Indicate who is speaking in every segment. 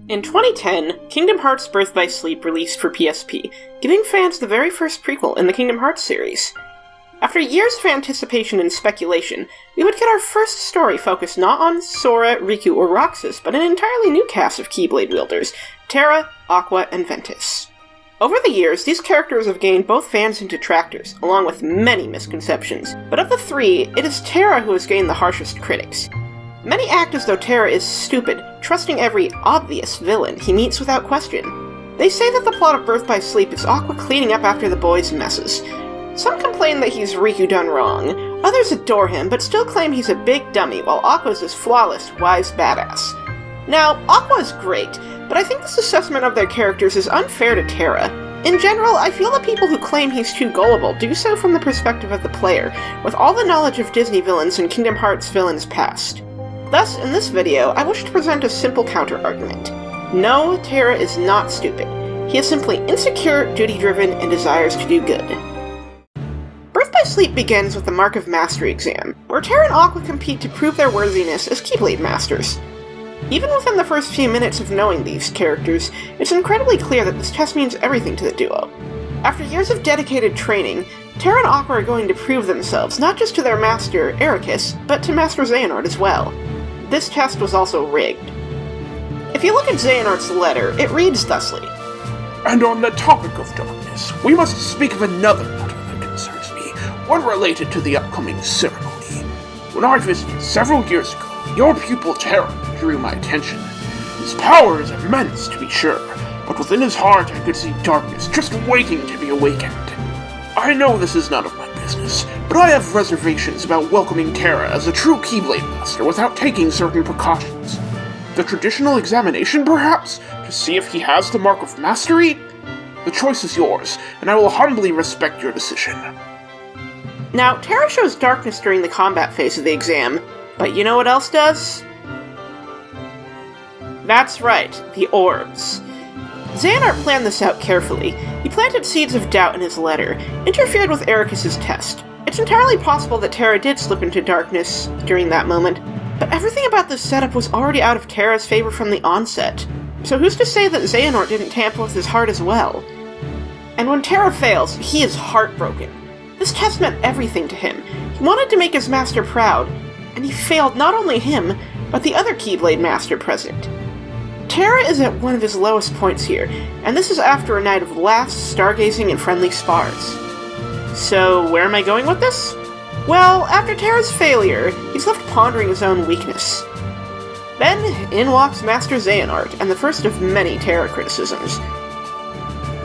Speaker 1: In 2010, Kingdom Hearts Birth by Sleep released for PSP, giving fans the very first prequel in the Kingdom Hearts series. After years of anticipation and speculation, we would get our first story focused not on Sora, Riku, or Roxas, but an entirely new cast of Keyblade wielders, Terra, Aqua, and Ventus. Over the years, these characters have gained both fans and detractors, along with many misconceptions, but of the three, it is Terra who has gained the harshest critics. Many act as though Terra is stupid, trusting every obvious villain he meets without question. They say that the plot of Birth by Sleep is Aqua cleaning up after the boys' messes. Some complain that he's Riku done wrong, others adore him but still claim he's a big dummy, while Aqua's this flawless, wise badass. Now, Aqua is great, but I think this assessment of their characters is unfair to Terra. In general, I feel the people who claim he's too gullible do so from the perspective of the player, with all the knowledge of Disney villains and Kingdom Hearts villains past. Thus, in this video, I wish to present a simple counter-argument. No, Terra is not stupid. He is simply insecure, duty-driven, and desires to do good. Birth by Sleep begins with the Mark of Mastery exam, where Terra and Aqua compete to prove their worthiness as Keyblade Masters. Even within the first few minutes of knowing these characters, it's incredibly clear that this test means everything to the duo. After years of dedicated training, Terra and Aqua are going to prove themselves not just to their master, Ericus, but to Master Xehanort as well. This test was also rigged. If you look at Xehanort's letter, it reads thusly.
Speaker 2: And on the topic of darkness, we must speak of another matter that concerns me, one related to the upcoming ceremony. When I visited several years ago, your pupil Terra drew my attention. His power is immense, to be sure, but within his heart I could see darkness just waiting to be awakened. I know this is none of my business, but I have reservations about welcoming Terra as a true Keyblade Master without taking certain precautions. The traditional examination, perhaps, to see if he has the Mark of Mastery? The choice is yours, and I will humbly respect your decision.
Speaker 1: Now, Terra shows darkness during the combat phase of the exam, but you know what else does? That's right, the orbs. Xehanort planned this out carefully. He planted seeds of doubt in his letter, interfered with Ericus' test. It's entirely possible that Terra did slip into darkness during that moment, but everything about this setup was already out of Terra's favor from the onset. So who's to say that Xehanort didn't tamper with his heart as well? And when Terra fails, he is heartbroken. This test meant everything to him. He wanted to make his master proud, and he failed not only him, but the other Keyblade Master present. Terra is at one of his lowest points here, and this is after a night of laughs, stargazing, and friendly spars. So, where am I going with this? Well, after Terra's failure, he's left pondering his own weakness. Then, in walks Master Xehanort, and the first of many Terra criticisms.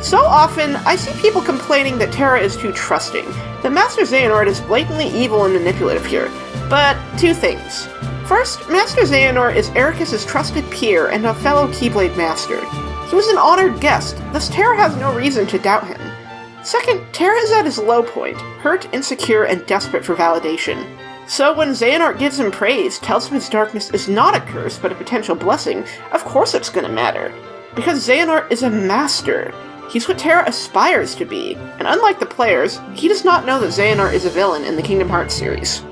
Speaker 1: So often, I see people complaining that Terra is too trusting, that Master Xehanort is blatantly evil and manipulative here, but two things. First, Master Xehanort is Ericus' trusted peer and a fellow Keyblade Master. He was an honored guest, thus Terra has no reason to doubt him. Second, Terra is at his low point, hurt, insecure, and desperate for validation. So when Xehanort gives him praise, tells him his darkness is not a curse but a potential blessing, of course it's gonna matter. Because Xehanort is a master. He's what Terra aspires to be, and unlike the players, he does not know that Xehanort is a villain in the Kingdom Hearts series.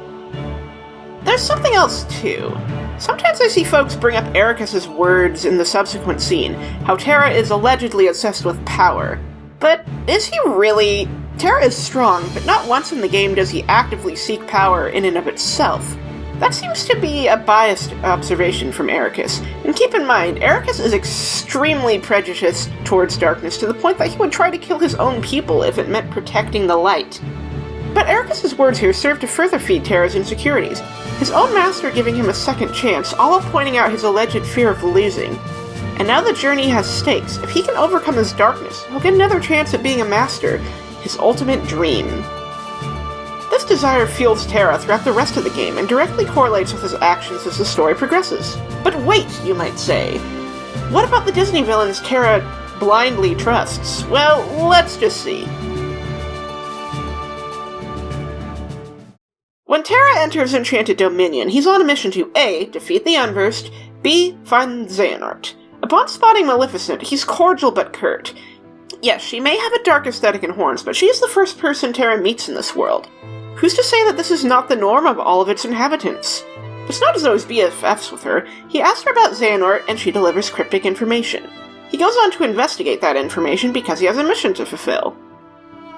Speaker 1: There's something else, too. Sometimes I see folks bring up Ericus' words in the subsequent scene, how Terra is allegedly obsessed with power. But is he really? Terra is strong, but not once in the game does he actively seek power in and of itself. That seems to be a biased observation from Ericus. And keep in mind, Ericus is extremely prejudiced towards darkness to the point that he would try to kill his own people if it meant protecting the light. But Ericus' words here serve to further feed Terra's insecurities, his own master giving him a second chance, all while pointing out his alleged fear of losing. And now the journey has stakes. If he can overcome his darkness, he'll get another chance at being a master, his ultimate dream. This desire fuels Terra throughout the rest of the game and directly correlates with his actions as the story progresses. But wait, you might say. What about the Disney villains Terra blindly trusts? Well, let's just see. When Terra enters Enchanted Dominion, he's on a mission to A. Defeat the Unversed, B. Find Xehanort. Upon spotting Maleficent, he's cordial but curt. Yes, she may have a dark aesthetic and horns, but she is the first person Terra meets in this world. Who's to say that this is not the norm of all of its inhabitants? It's not as though he's BFFs with her. He asks her about Xehanort, and she delivers cryptic information. He goes on to investigate that information because he has a mission to fulfill.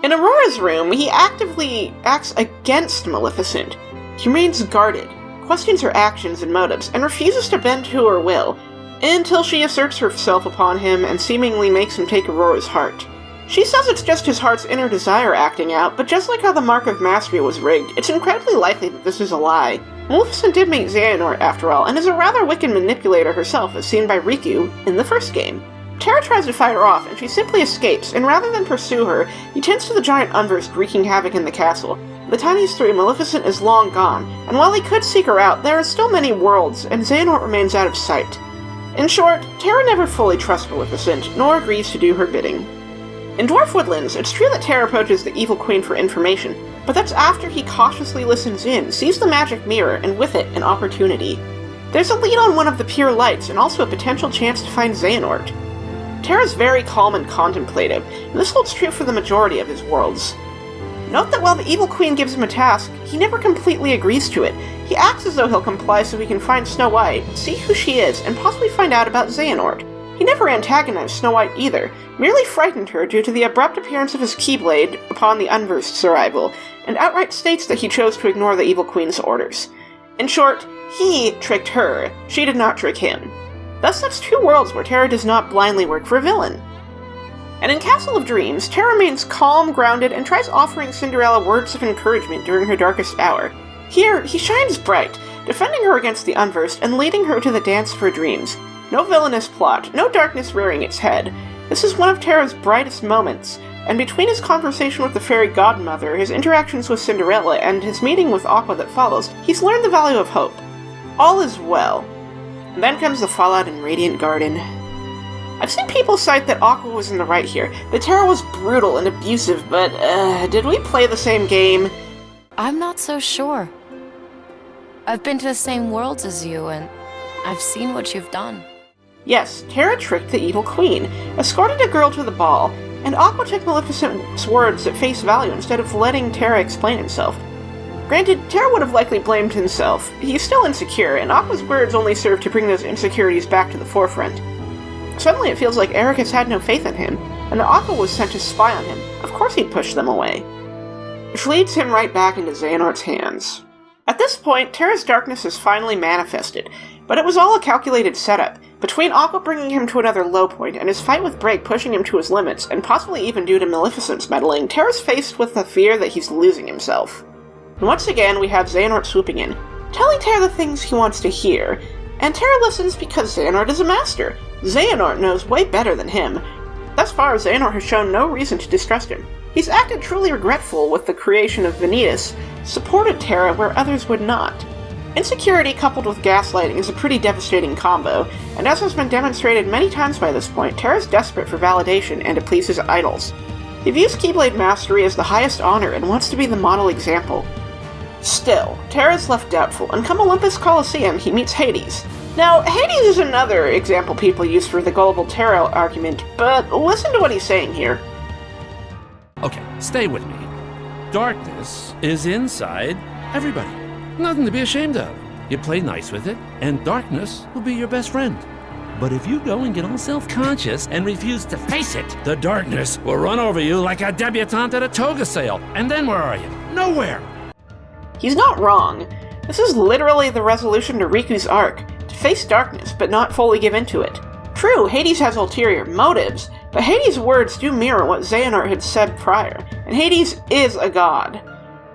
Speaker 1: In Aurora's room, he actively acts against Maleficent. He remains guarded, questions her actions and motives, and refuses to bend to her will, until she asserts herself upon him and seemingly makes him take Aurora's heart. She says it's just his heart's inner desire acting out, but just like how the Mark of Mastery was rigged, it's incredibly likely that this is a lie. Maleficent did make Xehanort, after all, and is a rather wicked manipulator herself, as seen by Riku in the first game. Terra tries to fight her off, and she simply escapes, and rather than pursue her, he tends to the giant Unversed wreaking havoc in the castle. The time he's through, Maleficent is long gone, and while he could seek her out, there are still many worlds, and Xehanort remains out of sight. In short, Terra never fully trusts Maleficent, nor agrees to do her bidding. In Dwarf Woodlands, it's true that Terra approaches the Evil Queen for information, but that's after he cautiously listens in, sees the magic mirror, and with it, an opportunity. There's a lead on one of the pure lights, and also a potential chance to find Xehanort. Terra's very calm and contemplative, and this holds true for the majority of his worlds. Note that while the Evil Queen gives him a task, he never completely agrees to it. He acts as though he'll comply so he can find Snow White, see who she is, and possibly find out about Xehanort. He never antagonized Snow White either, merely frightened her due to the abrupt appearance of his Keyblade upon the Unversed's arrival, and outright states that he chose to ignore the Evil Queen's orders. In short, he tricked her, she did not trick him. Thus, that's two worlds where Terra does not blindly work for a villain. And in Castle of Dreams, Terra remains calm, grounded, and tries offering Cinderella words of encouragement during her darkest hour. Here, he shines bright, defending her against the Unversed and leading her to the dance of her dreams. No villainous plot, no darkness rearing its head. This is one of Terra's brightest moments, and between his conversation with the fairy godmother, his interactions with Cinderella, and his meeting with Aqua that follows, he's learned the value of hope. All is well. And then comes the fallout in Radiant Garden. I've seen people cite that Aqua was in the right here, that Terra was brutal and abusive, but, did we play the same game?
Speaker 3: I'm not so sure. I've been to the same worlds as you, and I've seen what you've done.
Speaker 1: Yes, Terra tricked the Evil Queen, escorted a girl to the ball, and Aqua took Maleficent's words at face value instead of letting Terra explain himself. Granted, Terra would have likely blamed himself. He's still insecure, and Aqua's words only serve to bring those insecurities back to the forefront. Suddenly it feels like Ericus had no faith in him, and that Aqua was sent to spy on him. Of course he'd push them away. Which leads him right back into Xehanort's hands. At this point, Terra's darkness is finally manifested, but it was all a calculated setup, between Aqua bringing him to another low point and his fight with Break pushing him to his limits, and possibly even due to Maleficent's meddling. Terra's faced with the fear that he's losing himself. And once again, we have Xehanort swooping in, telling Terra the things he wants to hear, and Terra listens because Xehanort is a master. Xehanort knows way better than him. Thus far, Xehanort has shown no reason to distrust him. He's acted truly regretful with the creation of Vanitas, supported Terra where others would not. Insecurity coupled with gaslighting is a pretty devastating combo, and as has been demonstrated many times by this point, Terra's desperate for validation and to please his idols. He views Keyblade Mastery as the highest honor and wants to be the model example. Still, Terra's left doubtful, and come Olympus Coliseum, he meets Hades. Now, Hades is another example people use for the gullible Terra argument, but listen to what he's saying here.
Speaker 4: Okay, stay with me. Darkness is inside everybody. Nothing to be ashamed of. You play nice with it, and darkness will be your best friend. But if you go and get all self-conscious and refuse to face it, the darkness will run over you like a debutante at a toga sale. And then where are you? Nowhere!
Speaker 1: He's not wrong. This is literally the resolution to Riku's arc, to face darkness but not fully give into it. True, Hades has ulterior motives, but Hades' words do mirror what Xehanort had said prior, and Hades is a god.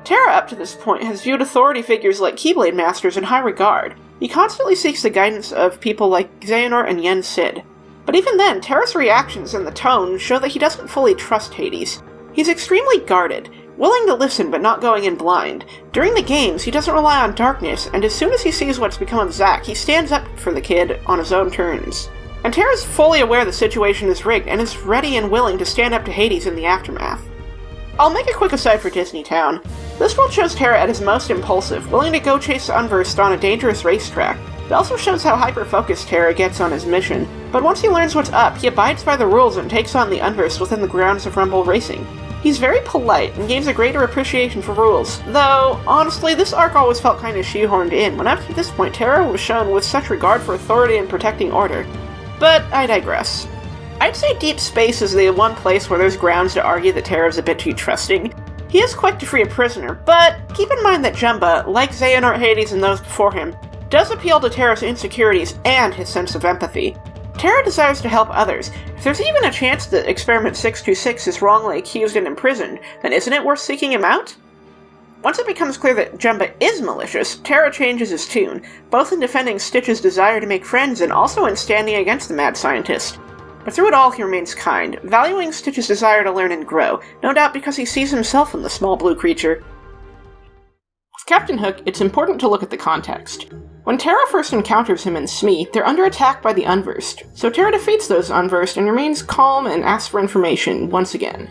Speaker 1: Terra up to this point has viewed authority figures like Keyblade Masters in high regard. He constantly seeks the guidance of people like Xehanort and Yen Sid. But even then, Terra's reactions and the tone show that he doesn't fully trust Hades. He's extremely guarded, willing to listen but not going in blind. During the games, he doesn't rely on darkness, and as soon as he sees what's become of Zack, he stands up for the kid on his own terms. And Terra's fully aware the situation is rigged, and is ready and willing to stand up to Hades in the aftermath. I'll make a quick aside for Disney Town. This world shows Terra at his most impulsive, willing to go chase Unversed on a dangerous racetrack. It also shows how hyper-focused Terra gets on his mission, but once he learns what's up, he abides by the rules and takes on the Unversed within the grounds of Rumble Racing. He's very polite and gains a greater appreciation for rules, though, honestly, this arc always felt kinda shoehorned in, when up to this point Terra was shown with such regard for authority and protecting order. But I digress. I'd say Deep Space is the one place where there's grounds to argue that Terra's a bit too trusting. He is quick to free a prisoner, but keep in mind that Jumba, like Xehanort, Hades, and those before him, does appeal to Terra's insecurities and his sense of empathy. Terra desires to help others. If there's even a chance that Experiment 626 is wrongly accused and imprisoned, then isn't it worth seeking him out? Once it becomes clear that Jumba is malicious, Terra changes his tune, both in defending Stitch's desire to make friends and also in standing against the mad scientist. But through it all, he remains kind, valuing Stitch's desire to learn and grow, no doubt because he sees himself in the small blue creature. With Captain Hook, it's important to look at the context. When Terra first encounters him and Smee, they're under attack by the Unversed, so Terra defeats those Unversed and remains calm and asks for information once again.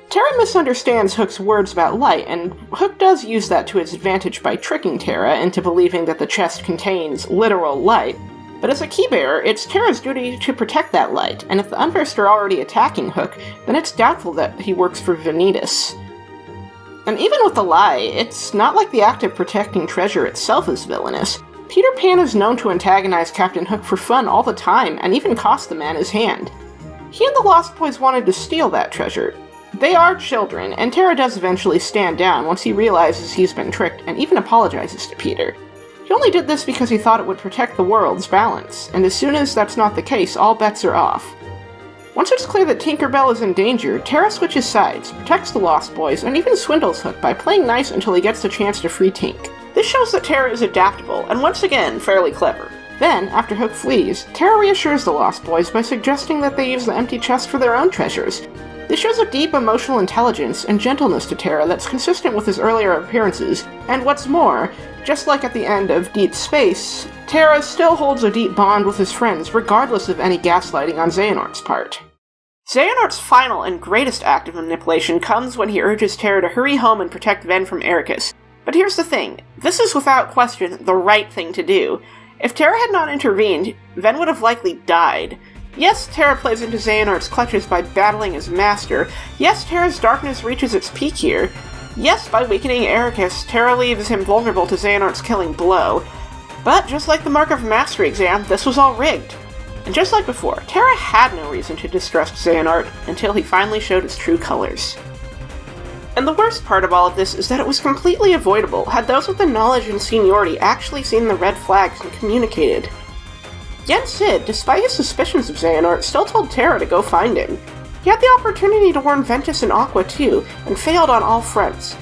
Speaker 1: Terra misunderstands Hook's words about light, and Hook does use that to his advantage by tricking Terra into believing that the chest contains literal light, but as a keybearer, it's Terra's duty to protect that light, and if the Unversed are already attacking Hook, then it's doubtful that he works for Vanitas. And even with the lie, it's not like the act of protecting treasure itself is villainous. Peter Pan is known to antagonize Captain Hook for fun all the time, and even cost the man his hand. He and the Lost Boys wanted to steal that treasure. They are children, and Terra does eventually stand down once he realizes he's been tricked, and even apologizes to Peter. He only did this because he thought it would protect the world's balance, and as soon as that's not the case, all bets are off. Once it's clear that Tinkerbell is in danger, Terra switches sides, protects the Lost Boys, and even swindles Hook by playing nice until he gets the chance to free Tink. This shows that Terra is adaptable, and once again, fairly clever. Then, after Hook flees, Terra reassures the Lost Boys by suggesting that they use the empty chest for their own treasures. This shows a deep emotional intelligence and gentleness to Terra that's consistent with his earlier appearances, and what's more, just like at the end of Deep Space, Terra still holds a deep bond with his friends regardless of any gaslighting on Xehanort's part. Xehanort's final and greatest act of manipulation comes when he urges Terra to hurry home and protect Ven from Ericus. But here's the thing, this is without question the right thing to do. If Terra had not intervened, Ven would have likely died. Yes, Terra plays into Xehanort's clutches by battling his master. Yes, Terra's darkness reaches its peak here. Yes, by weakening Ericus, Terra leaves him vulnerable to Xehanort's killing blow. But just like the Mark of Mastery exam, this was all rigged. And just like before, Terra had no reason to distrust Xehanort until he finally showed his true colors. And the worst part of all of this is that it was completely avoidable had those with the knowledge and seniority actually seen the red flags and communicated. Yet Sid, despite his suspicions of Xehanort, still told Terra to go find him. He had the opportunity to warn Ventus and Aqua too, and failed on all fronts.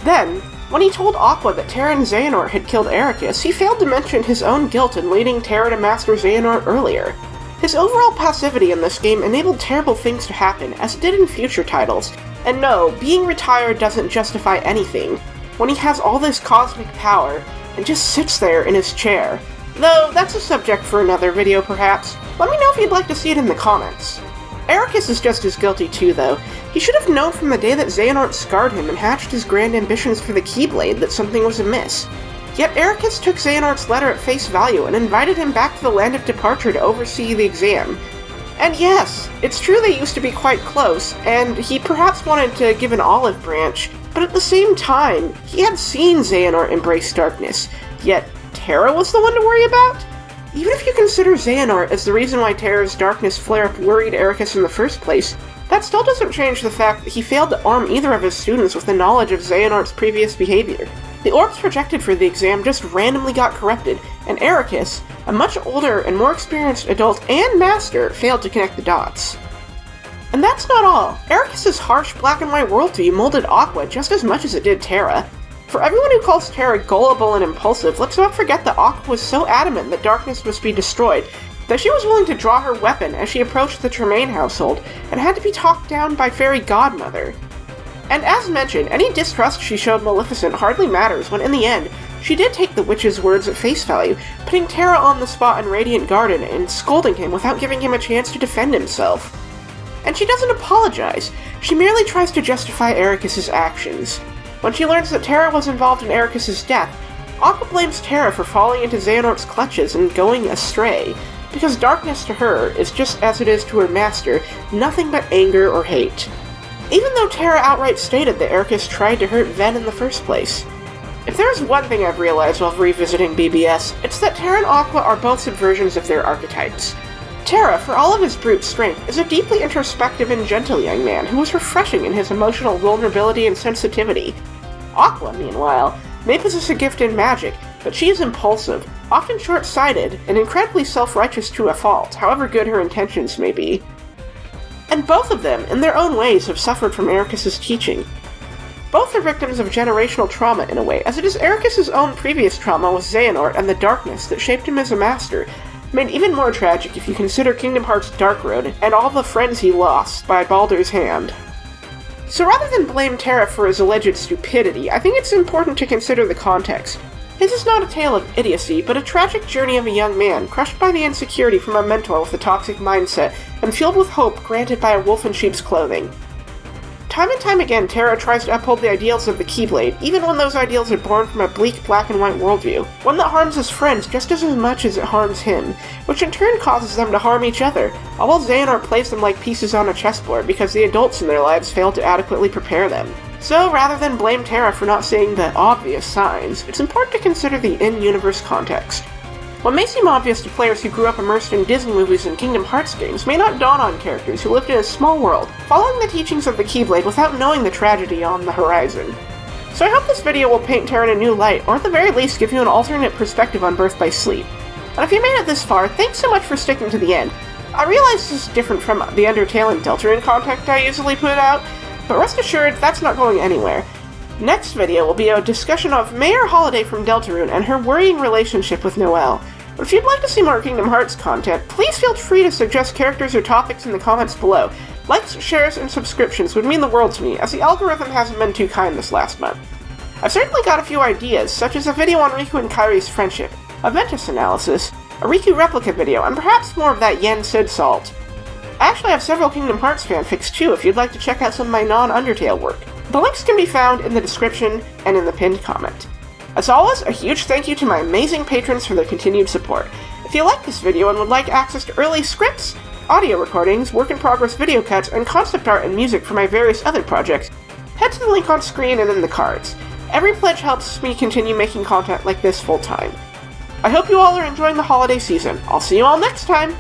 Speaker 1: Then, when he told Aqua that Terra and Xehanort had killed Ericus, he failed to mention his own guilt in leading Terra to master Xehanort earlier. His overall passivity in this game enabled terrible things to happen, as it did in future titles. And no, being retired doesn't justify anything, when he has all this cosmic power, and just sits there in his chair. Though, that's a subject for another video perhaps. Let me know if you'd like to see it in the comments. Ericus is just as guilty too, though. He should have known from the day that Xehanort scarred him and hatched his grand ambitions for the Keyblade that something was amiss. Yet Ericus took Xehanort's letter at face value and invited him back to the Land of Departure to oversee the exam. And yes, it's true they used to be quite close, and he perhaps wanted to give an olive branch, but at the same time, he had seen Xehanort embrace darkness, yet Terra was the one to worry about? Even if you consider Xehanort as the reason why Terra's darkness flare-up worried Ericus in the first place, that still doesn't change the fact that he failed to arm either of his students with the knowledge of Xehanort's previous behavior. The orbs projected for the exam just randomly got corrupted, and Ericus, a much older and more experienced adult and master, failed to connect the dots. And that's not all. Ericus's harsh black and white worldview molded Aqua just as much as it did Terra. For everyone who calls Terra gullible and impulsive, let's not forget that Aqua was so adamant that darkness must be destroyed that she was willing to draw her weapon as she approached the Tremaine household and had to be talked down by Fairy Godmother. And as mentioned, any distrust she showed Maleficent hardly matters when in the end, she did take the witch's words at face value, putting Terra on the spot in Radiant Garden and scolding him without giving him a chance to defend himself. And she doesn't apologize, she merely tries to justify Ericus's actions. When she learns that Terra was involved in Ericus's death, Aqua blames Terra for falling into Xehanort's clutches and going astray, because darkness to her is just as it is to her master, nothing but anger or hate. even though Terra outright stated that Ericus tried to hurt Ven in the first place. If there's one thing I've realized while revisiting BBS, it's that Terra and Aqua are both subversions of their archetypes. Terra, for all of his brute strength, is a deeply introspective and gentle young man who is refreshing in his emotional vulnerability and sensitivity. Aqua, meanwhile, may possess a gift in magic, but she is impulsive, often short-sighted, and incredibly self-righteous to a fault, however good her intentions may be. And both of them, in their own ways, have suffered from Ericus' teaching. Both are victims of generational trauma in a way, as it is Ericus' own previous trauma with xehanort and the darkness that shaped him as a master, made even more tragic if you consider Kingdom Hearts Dark Road and all the friends he lost by Baldur's hand. So rather than blame Terra for his alleged stupidity, I think it's important to consider the context. His is not a tale of idiocy, but a tragic journey of a young man, crushed by the insecurity from a mentor with a toxic mindset, and filled with hope granted by a wolf in sheep's clothing. Time and time again, Terra tries to uphold the ideals of the Keyblade, even when those ideals are born from a bleak black and white worldview, one that harms his friends just as much as it harms him, which in turn causes them to harm each other, all while Xehanort plays them like pieces on a chessboard because the adults in their lives failed to adequately prepare them. So rather than blame Terra for not seeing the obvious signs, it's important to consider the in-universe context. What may seem obvious to players who grew up immersed in Disney movies and Kingdom Hearts games may not dawn on characters who lived in a small world, following the teachings of the Keyblade without knowing the tragedy on the horizon. So I hope this video will paint Terra in a new light, or at the very least give you an alternate perspective on Birth by Sleep. And if you made it this far, thanks so much for sticking to the end. I realize this is different from the Undertale and Deltarune content I usually put out, but rest assured, that's not going anywhere. Next video will be a discussion of Mayor Holiday from Deltarune and her worrying relationship with Noelle. But if you'd like to see more Kingdom Hearts content, please feel free to suggest characters or topics in the comments below. Likes, shares, and subscriptions would mean the world to me, as the algorithm hasn't been too kind this last month. I've certainly got a few ideas, such as a video on Riku and Kairi's friendship, a Ventus analysis, a Riku replica video, and perhaps more of that Yen Sid salt. I actually have several Kingdom Hearts fanfics too if you'd like to check out some of my non-Undertale work. The links can be found in the description and in the pinned comment. As always, a huge thank you to my amazing patrons for their continued support. If you like this video and would like access to early scripts, audio recordings, work-in-progress video cuts, and concept art and music for my various other projects, head to the link on screen and in the cards. Every pledge helps me continue making content like this full-time. I hope you all are enjoying the holiday season. I'll see you all next time!